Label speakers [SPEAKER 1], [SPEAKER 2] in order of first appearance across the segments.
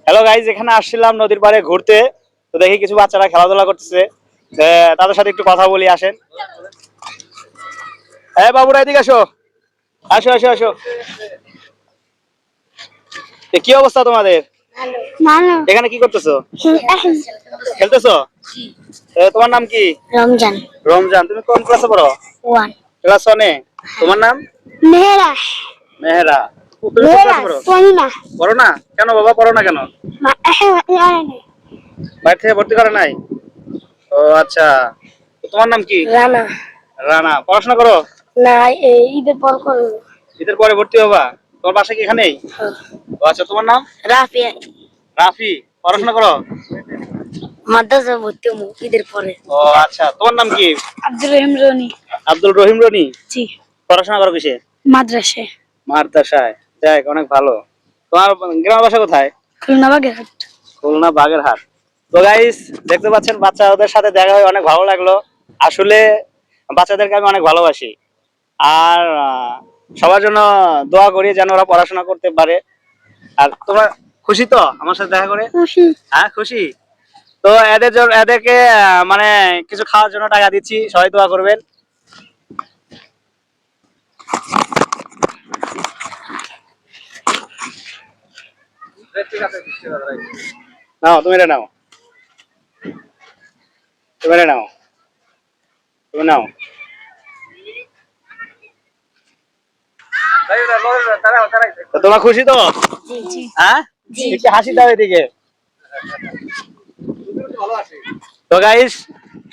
[SPEAKER 1] Hello guys, এখানে আসছিলাম নদীর পাড়ে ঘুরতে। তো দেখি কিছু বাচ্চারা খেলাধুলা করতেছে, তাদের সাথে একটু কথা বলি, আসেন। হ্যাঁ বাবুরা, এদিকে আসো, আসো আসো আসো। কি অবস্থা তোমাদের? এখানে কি করতেছো? খেলতেছো? তোমার নাম কি?
[SPEAKER 2] রমজান।
[SPEAKER 1] রমজান। তুমি কোন ক্লাসে পড়ো?
[SPEAKER 2] 1
[SPEAKER 1] ক্লাস 1-এ। তোমার নাম?
[SPEAKER 2] মেহেরা।
[SPEAKER 1] মেহেরা। তুমি কোন ক্লাসে পড়ো? পড়ো না কেন বাবা? পড়ো না কেন? বাইরে থেকে ভর্তি করে নাই? ও আচ্ছা। তোমার নাম কি?
[SPEAKER 2] রানা।
[SPEAKER 1] রানা। পড়াশোনা করো?
[SPEAKER 2] না, ঈদের পর করব।
[SPEAKER 1] ঈদের পরে ভর্তি হবা? তোমার বাসা কি এখানেই? ও আচ্ছা, তোমার নাম?
[SPEAKER 2] রাফি।
[SPEAKER 1] রাফি। পড়াশোনা করো?
[SPEAKER 2] মাদ্রাসা ভর্তি হবো ঈদের পরে।
[SPEAKER 1] ও আচ্ছা, তোমার নাম কি?
[SPEAKER 2] আব্দুল রহিম রনি।
[SPEAKER 1] আব্দুল রহিম রনি।
[SPEAKER 2] জি।
[SPEAKER 1] পড়াশোনা করো কিসে?
[SPEAKER 2] মাদ্রাসায়।
[SPEAKER 1] মাদ্রাসায়। যাক, অনেক ভালো। তোমার গ্রামের বাসা কোথায়?
[SPEAKER 2] খুলনা বাগেরহাট।
[SPEAKER 1] খুলনা বাগেরহাট। তো গাইস, দেখতে পাচ্ছেন বাচ্চাদের সাথে দেখা হয়ে অনেক ভালো লাগলো। আসলে বাচ্চাদেরকে আমি অনেক ভালোবাসি। আর সবার জন্য দোয়া করি যেন ওরা পড়াশোনা করতে পারে। আর তোমরা খুশি তো আমার সাথে দেখা করে?
[SPEAKER 2] খুশি।
[SPEAKER 1] হ্যাঁ, খুশি। তো এদেরকে মানে কিছু খাওয়ার জন্য টাকা দিচ্ছি, সবাই দোয়া করবেন। নাও, তুমি এটা নাও, তুমি এটা নাও, তুমি নাও। তো তোমরা খুশি তো?
[SPEAKER 2] জি।
[SPEAKER 1] হ্যাঁ,
[SPEAKER 2] জি।
[SPEAKER 1] একটু হাসি দাও এদিকে। তো গাইস,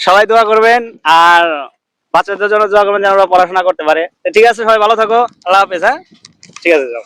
[SPEAKER 1] সবাই দোয়া করবেন আর বাচ্চাদের জন্য দোয়া করবেন যেন ওরা পড়াশোনা করতে পারে। তো ঠিক আছে, সবাই ভালো থাকো। আল্লাহ হাফেজ। হ্যাঁ, ঠিক আছে, যাও।